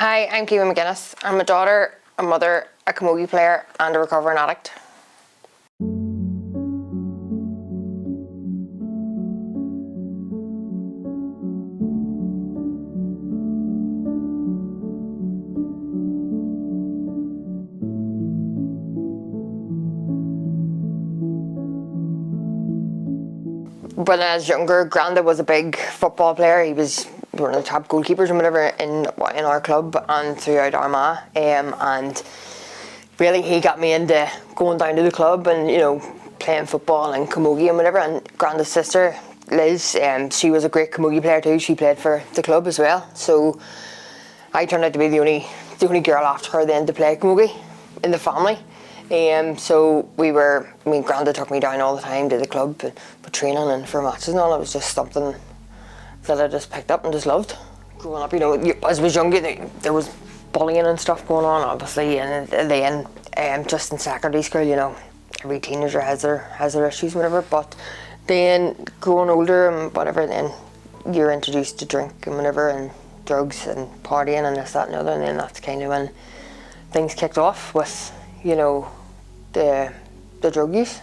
Hi, I'm Caoimhe Magennis. I'm a daughter, a mother, a camogie player and a recovering addict. When I was younger, Granda was a big football player. He was one of the top goalkeepers and whatever in our club and throughout Armagh. And really he got me into going down to the club and, playing football and camogie and whatever. And Granda's sister, Liz, she was a great camogie player too. She played for the club as well. So I turned out to be the only girl after her then to play camogie in the family. So Granda took me down all the time to the club for training and for matches and all. It was just something that I just picked up and just loved. Growing up, as I was younger, there was bullying and stuff going on, obviously, and then just in secondary school, every teenager has their issues, whatever. But then growing older and whatever, then you're introduced to drink and whatever, and drugs and partying and this, that, and the other, and then that's kind of when things kicked off with, the drug use.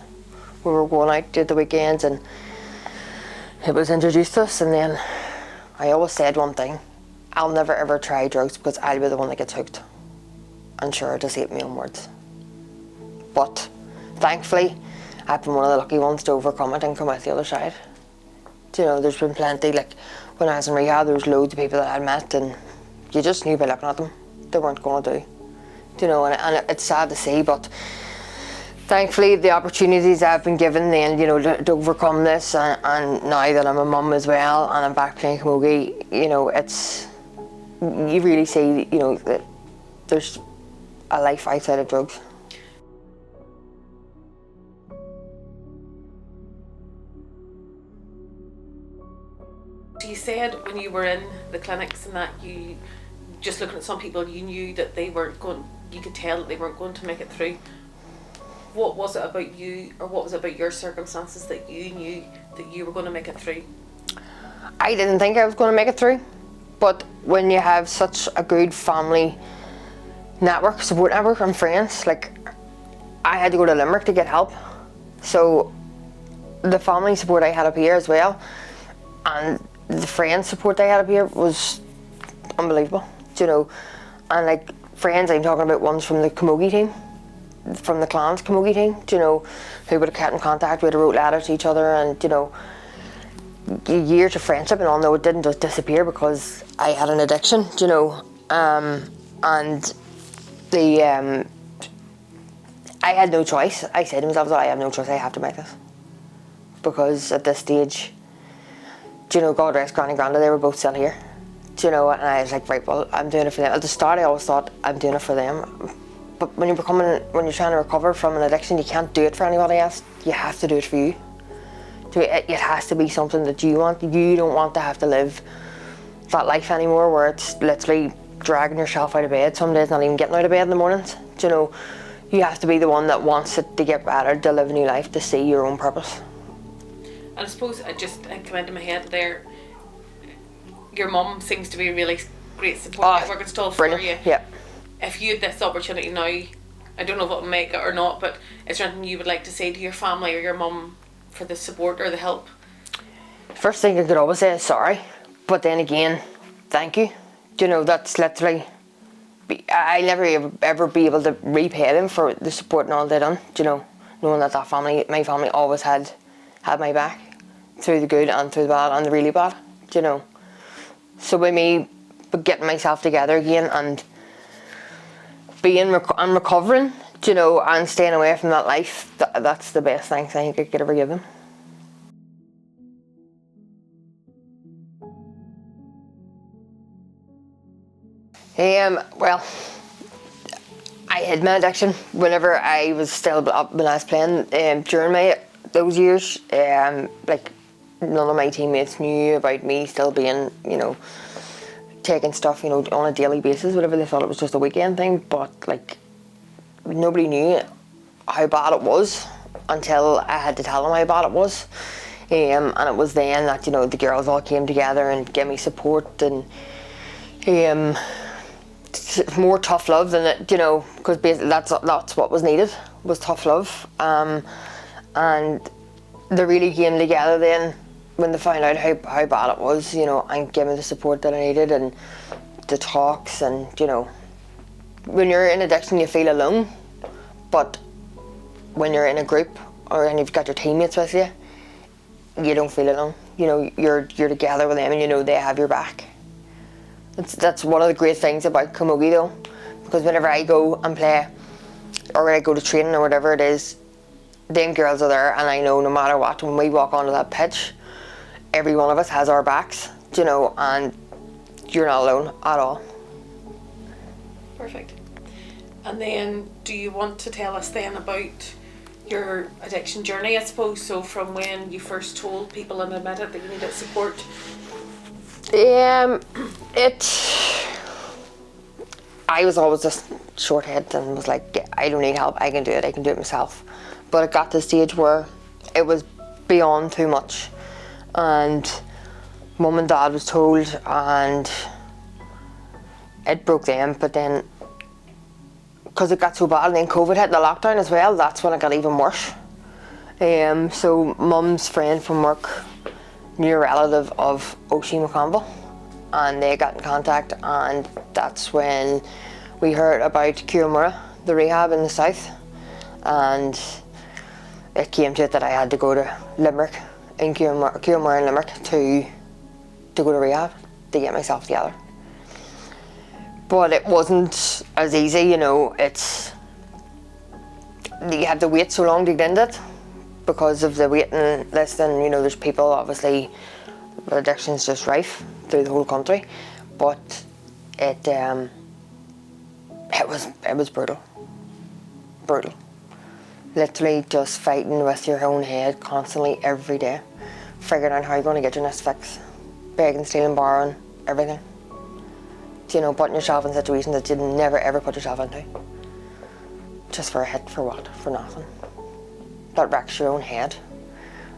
We were going out at the weekends and it was introduced to us, and then I always said one thing: I'll never ever try drugs because I'll be the one that gets hooked. And sure, to say my own words. But thankfully, I've been one of the lucky ones to overcome it and come out the other side. There's been plenty, like when I was in rehab, there was loads of people that I'd met and you just knew by looking at them they weren't going to do. And it's sad to see, but thankfully the opportunities I've been given then, to overcome this, and now that I'm a mum as well and I'm back playing camogie, you really see, that there's a life outside of drugs. So you said when you were in the clinics and that, you just looking at some people, you knew that they weren't going, you could tell that they weren't going to make it through. What was it about you, or what was it about your circumstances that you knew that you were going to make it through? I didn't think I was going to make it through, but when you have such a good family network, support network and friends, like I had to go to Limerick to get help. So the family support I had up here as well, and the friend support I had up here was unbelievable, and like friends, I'm talking about ones from the camogie team, from the Clans camogie team, who would have kept in contact, we would have wrote letters to each other, and years of friendship and all. No, it didn't just disappear because I had an addiction, and I had no choice. I said to myself, I have no choice, I have to make this, because at this stage, God rest Granny and Granda, they were both still here, and I was like, right, well, I'm doing it for them. At the start I always thought I'm doing it for them, but when you're trying to recover from an addiction, you can't do it for anybody else. You have to do it for you. It has to be something that you want. You don't want to have to live that life anymore where it's literally dragging yourself out of bed some days, not even getting out of bed in the mornings. You have to be the one that wants it to get better, to live a new life, to see your own purpose. And I suppose it came into my head there, your mum seems to be a really great support network and stuff for you. Yep. If you had this opportunity now, I don't know if it'll make it or not, but is there anything you would like to say to your family or your mum for the support or the help? First thing I could always say is sorry, but then again, thank you. That's literally, I'll never ever be able to repay them for the support and all they done. Knowing that my family always had my back through the good and through the bad and the really bad. So by me getting myself together again and recovering, and staying away from that life, that's the best thanks I think I could ever give them. Well, I had my addiction whenever I was still up when I was playing. During those years, like none of my teammates knew about me still being, taking stuff, on a daily basis, whatever. They thought it was just a weekend thing, but like nobody knew how bad it was until I had to tell them how bad it was. And it was then that, the girls all came together and gave me support and more tough love than it, you know, because basically that's what was needed, was tough love. And they really came together then when they found out how bad it was, you know, and gave me the support that I needed and the talks. And, you know, when you're in addiction you feel alone, but when you're in a group and you've got your teammates with you, you don't feel alone. You know, you're together with them and you know they have your back. That's one of the great things about camogie though, because whenever I go and play or I go to training or whatever it is, them girls are there, and I know no matter what, when we walk onto that pitch, every one of us has our backs, you know, and you're not alone at all. Perfect. And then do you want to tell us then about your addiction journey, I suppose, so from when you first told people and admitted that you needed support? I was always just short-headed and was like, yeah, I don't need help, I can do it myself. But it got to the stage where it was beyond too much, and mum and dad was told, and it broke them. But then, because it got so bad, and then COVID hit, the lockdown as well, that's when it got even worse. So mum's friend from work knew a relative of Oisin McConville, and they got in contact, and that's when we heard about Caoimhe, the rehab in the south, and it came to it that I had to go to Limerick, in Caoimhe in Limerick, to go to rehab, to get myself together. But it wasn't as easy, you know. You have to wait so long to get into it because of the waiting list, and you know, there's people, obviously addiction's just rife through the whole country, but it was brutal. Literally just fighting with your own head constantly every day, figuring out how you're going to get your next fix, begging, stealing, borrowing, everything. You know, putting yourself in situations that you'd never ever put yourself into. Just for a hit, for what? For nothing. That wrecks your own head,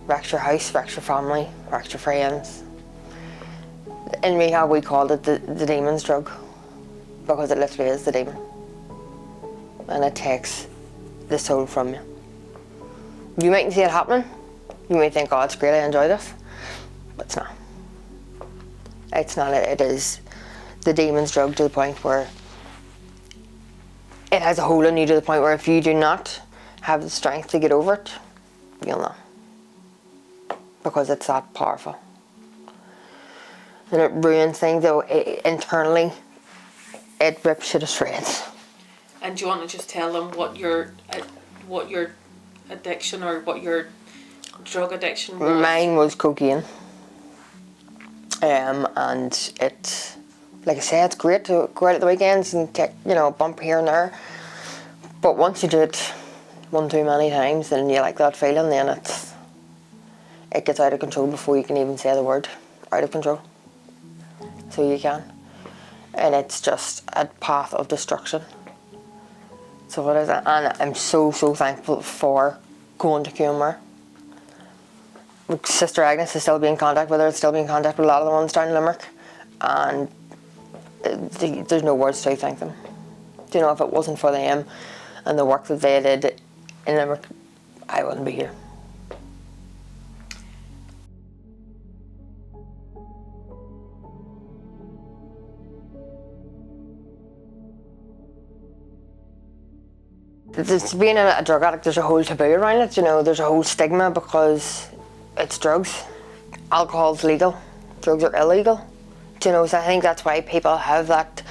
wrecks your house, wrecks your family, wrecks your friends. In rehab we called it the demon's drug, because it literally is the demon. And it takes the soul from you. You mightn't see it happening. You may think, oh, it's great, I enjoy this. But it's not. It's not. It is the demon's drug, to the point where it has a hold on you, to the point where if you do not have the strength to get over it, you'll know. Because it's that powerful. And it ruins things, though. Internally, it rips you to shreds. And do you want to just tell them what your addiction, or what your drug addiction was? Mine was cocaine. And it, like I say, it's great to go out at the weekends and take, you know, a bump here and there. But once you do it one too many times, and you like that feeling, then it gets out of control before you can even say the word out of control. So you can. And it's just a path of destruction. So what is it? And I'm so thankful for going to Caoimhe. Sister Agnes is still being in contact with her, still being in contact with a lot of the ones down in Limerick, and there's no words to thank them. Do you know, if it wasn't for them and the work that they did in Limerick, I wouldn't be here. Being a drug addict, there's a whole taboo around it, you know, there's a whole stigma because it's drugs. Alcohol's legal, drugs are illegal. Do you know, so I think that's why people have that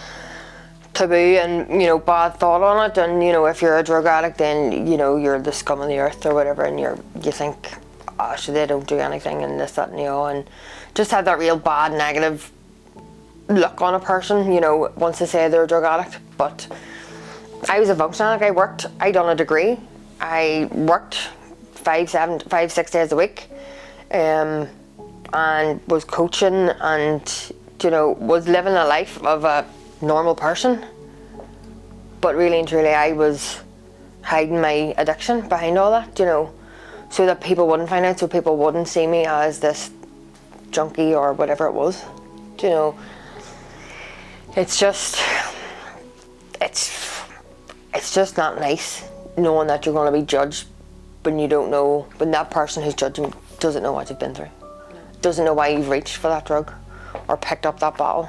taboo and, you know, bad thought on it. And, you know, if you're a drug addict, then, you know, you're the scum of the earth or whatever, and you think, oh, so they don't do anything and this, that and the other, and just have that real bad, negative look on a person, you know, once they say they're a drug addict. But I was a functioning addict. I done a degree. I worked 5-6 days a week, and was coaching, and, you know, was living a life of a normal person. But really and truly, I was hiding my addiction behind all that, you know, so that people wouldn't find out, so people wouldn't see me as this junkie or whatever it was. You know, it's just, it's just not nice knowing that you're going to be judged when you don't know, when that person who's judging doesn't know what you've been through, doesn't know why you've reached for that drug, or picked up that bottle,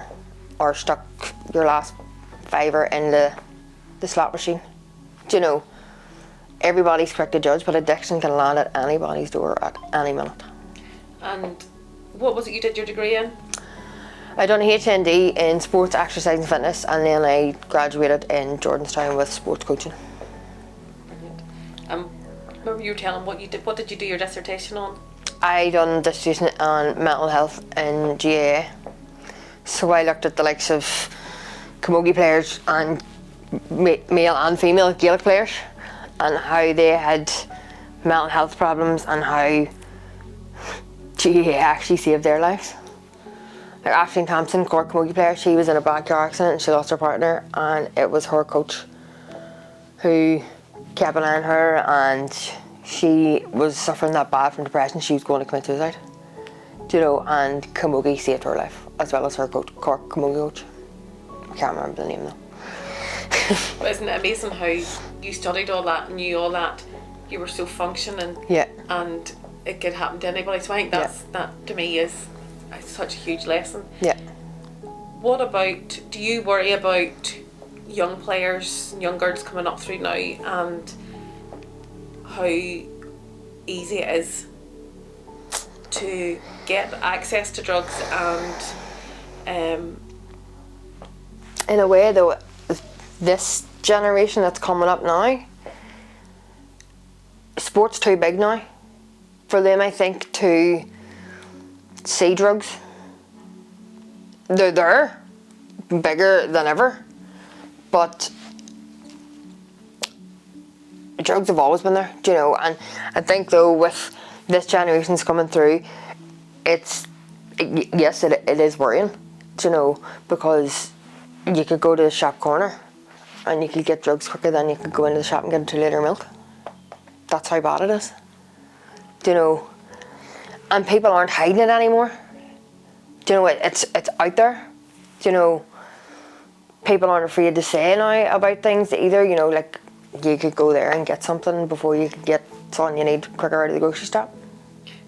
or stuck your last fiver in the slot machine. Do you know, everybody's quick to judge, but addiction can land at anybody's door at any minute. And what was it you did your degree in? I done a HND in sports, exercise and fitness, and then I graduated in Jordanstown with sports coaching. Brilliant. Remember you were telling what you did. What did you do your dissertation on? I done a dissertation on mental health in GAA. So I looked at the likes of camogie players and male and female Gaelic players, and how they had mental health problems and how GAA actually saved their lives. Like Aisling Thompson, Cork camogie player, she was in a bad car accident and she lost her partner, and it was her coach who kept an eye on her, and she was suffering that bad from depression she was going to commit suicide. Do you know, and camogie saved her life, as well as her coach, Cork camogie coach. I can't remember the name though. But isn't it amazing how you studied all that, knew all that, you were so functioning, yeah, and it could happen to anybody. So I think that to me is such a huge lesson. Yeah. What about, do you worry about young players, young girls coming up through now, and how easy it is to get access to drugs, and in a way though, this generation that's coming up now, sport's too big now for them, I think, to see drugs. They're there, bigger than ever, but drugs have always been there, do you know? And I think though, with this generation's coming through, yes, it is worrying, do you know, because you could go to the shop corner and you could get drugs quicker than you could go into the shop and get a 2 litre milk. That's how bad it is, do you know? And people aren't hiding it anymore. Do you know, it's out there. Do you know, people aren't afraid to say now about things either, you know, like you could go there and get something before you could get something you need quicker out of the grocery store.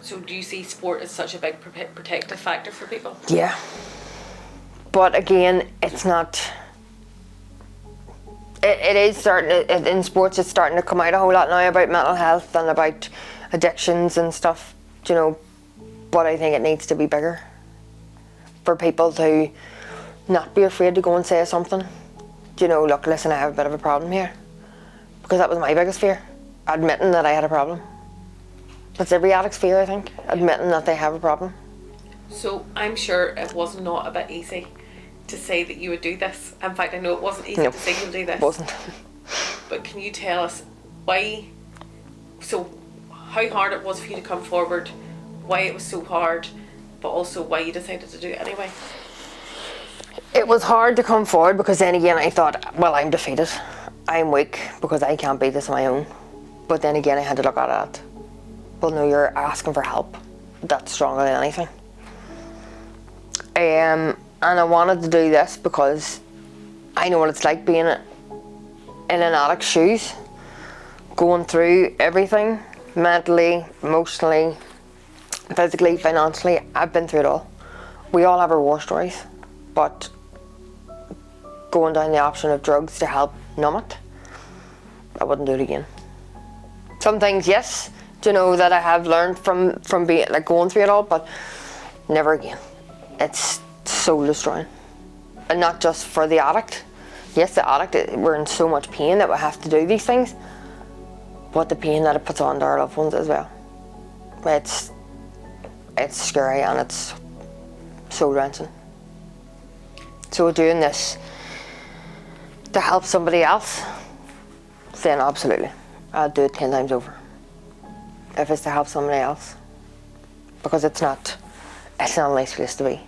So do you see sport as such a big protective factor for people? Yeah. But again, it's not, it is starting to, in sports it's starting to come out a whole lot now about mental health and about addictions and stuff, you know, but I think it needs to be bigger for people to not be afraid to go and say something. You know, look, listen, I have a bit of a problem here. Because that was my biggest fear, admitting that I had a problem. That's every addict's fear, I think, admitting that they have a problem. So I'm sure it was not a bit easy to say that you would do this. In fact, I know it wasn't easy to say you'll do this. It wasn't. But can you tell us why, so how hard it was for you to come forward, why it was so hard, but also why you decided to do it anyway? It was hard to come forward because then again I thought, well, I'm defeated. I'm weak because I can't beat this on my own. But then again I had to look at it. Well, no, you're asking for help. That's stronger than anything. And I wanted to do this because I know what it's like being in an addict's shoes, going through everything, mentally, emotionally, physically, financially. I've been through it all. We all have our war stories, but going down the option of drugs to help numb it, I wouldn't do it again. Some things, yes, you know, that I have learned from being, like, going through it all, but never again. It's soul destroying, and not just for the addict. Yes, the addict, we're in so much pain that we have to do these things, but the pain that it puts on to our loved ones as well. It's scary and it's soul wrenching. So doing this to help somebody else, then absolutely, I'd do it 10 times over. If it's to help somebody else, because it's not a nice place to be.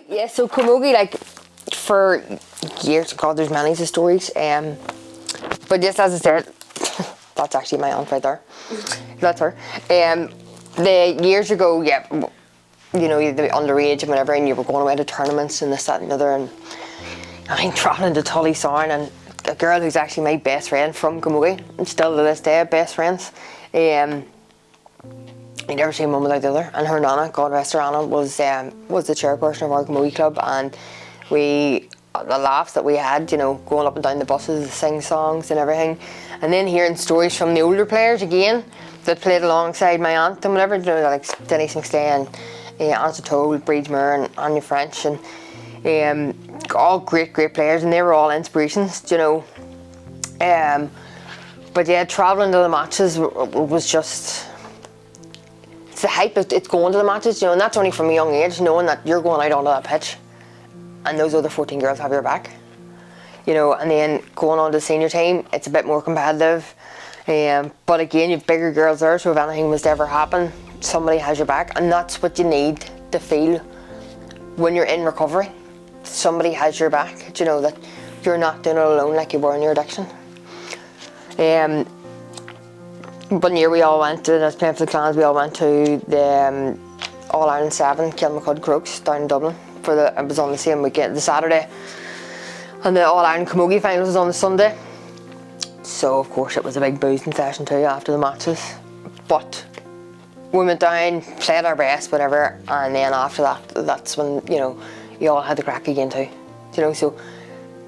Yeah, so camogie, like, for years, God, there's many stories. But just as I said, that's actually my aunt right there. That's her. The years ago, yeah, you know, the underage and whatever, and you were going away to tournaments and this, that and the other, and I mean, travelling to Tullysourn, and a girl who's actually my best friend from Camogie, and still to this day best friends. You never seen one without the other, and her nana, God rest her Anna, was the chairperson of our Camogie club, and the laughs that we had, you know, going up and down the buses, sing songs and everything, and then hearing stories from the older players again that played alongside my aunt and whatever, you know, like Denise McStay and Undertow, Breedmere and Anya French, and all great players, and they were all inspirations, you know. But yeah, travelling to the matches was just, it's the hype, it's going to the matches, you know, and that's only from a young age, knowing that you're going out onto that pitch and those other 14 girls have your back, you know. And then going on to the senior team, it's a bit more competitive, but again, you've bigger girls there, so if anything was to ever happen, somebody has your back, and that's what you need to feel when you're in recovery. Somebody has your back, you know, that you're not doing it alone like you were in your addiction. One year we all went to, as playing for the Clans, we all went to the All Ireland 7 Kilmacud Crokes down in Dublin. It was on the same weekend, the Saturday, and the All Ireland Camogie final was on the Sunday. So of course it was a big boozing session too after the matches. But we went down, played our best, whatever, and then after that, that's when, you know, you all had the crack again too. You know, so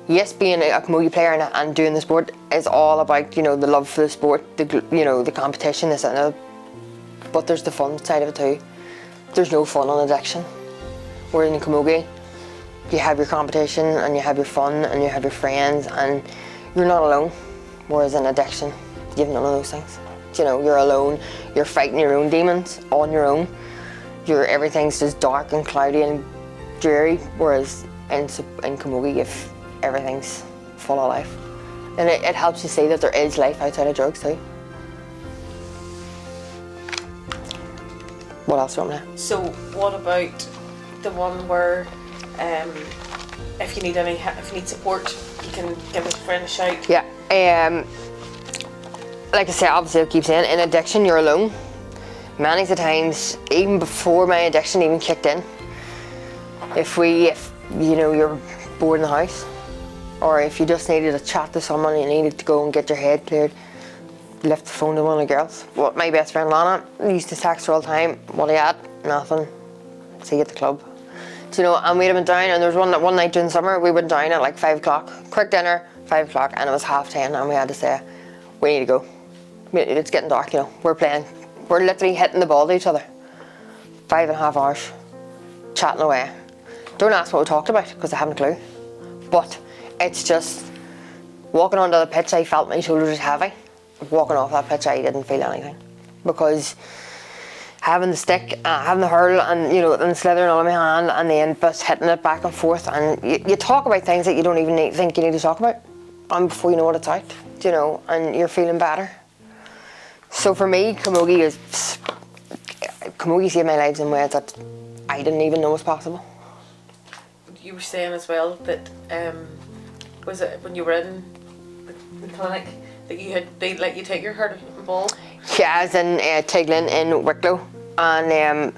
yes, being a camogie player and doing the sport is all about, you know, the love for the sport, you know, the competition, this and that. But there's the fun side of it too. There's no fun on addiction. Whereas in camogie, you have your competition and you have your fun and you have your friends and you're not alone. Whereas in addiction, you have none of those things. You know, you're alone, you're fighting your own demons on your own. Everything's just dark and cloudy and dreary, whereas in camogie, if everything's full of life. And it helps you see that there is life outside of drugs too. What else do you want to? So what about the one where if you need support, you can give a friend a shout? Yeah, like I said, obviously I keep saying, in addiction you're alone. Many times, even before my addiction even kicked in, if you know, you're bored in the house, or if you just needed to chat to someone, you needed to go and get your head cleared, lift the phone to one of the girls. Well, my best friend Lana used to text her all the time, what are you at? Nothing. See you at the club. Do you know, and we'd have been down, and there was one night during the summer, we went down at like 5 o'clock, quick dinner, 5 o'clock, and it was 10:30, and we had to say, we need to go. It's getting dark, you know, we're literally hitting the ball to each other. 5.5 hours, chatting away. Don't ask what we talked about, because I haven't a clue. But it's just, walking onto the pitch, I felt my shoulders was heavy. Walking off that pitch, I didn't feel anything. Because having the stick, having the hurl, and you know, and slithering on my hand, and then just hitting it back and forth, and you talk about things that you don't even think you need to talk about, and before you know it, it's out, you know, and you're feeling better. So for me, camogie saved my lives in ways that I didn't even know was possible. You were saying as well that was it when you were in the clinic that they let you take your hurt and ball? Yeah, I was in Tiglin in Wicklow, and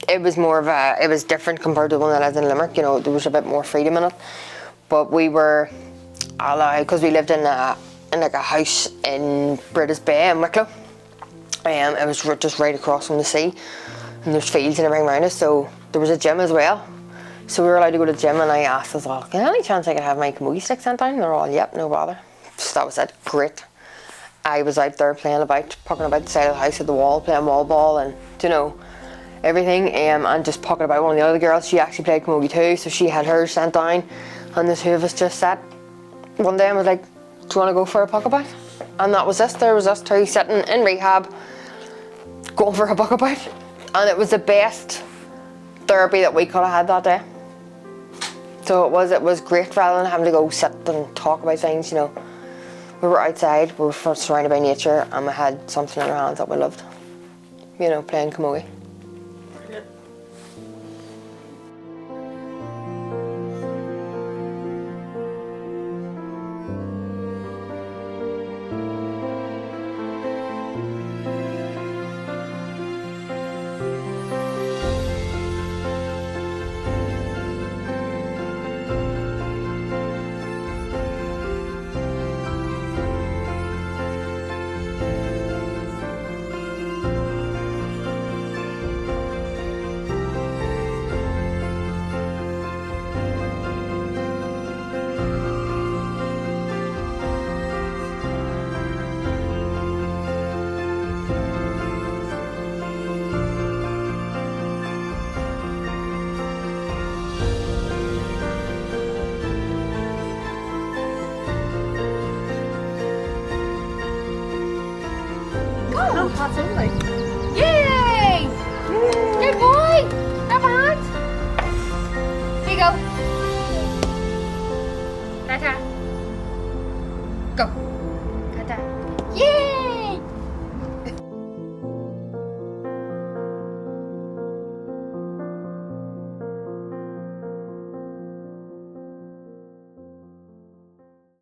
it was it was different compared to the one that I was in Limerick. You know, there was a bit more freedom in it, but we were allowed, because we lived in like a house in British Bay in Wicklow. It was just right across from the sea, and there's fields and everything around us, so there was a gym as well. So we were allowed to go to the gym, and I asked us all, any chance I could have my camogie stick sent down? And they're all, yep, no bother. So that was it, great. I was out there playing about, pucking about the side of the house at the wall, playing wall ball and, you know, everything, and just pucking about. One of the other girls, she actually played camogie too, so she had hers sent down, and the two of us just sat one day and was like, do you want to go for a puck about? And that was us, there was us two sitting in rehab, going for a puck about, and it was the best therapy that we could have had that day. So it was great, rather than having to go sit and talk about things, you know. We were outside, we were surrounded by nature, and we had something in our hands that we loved, you know, playing camogie.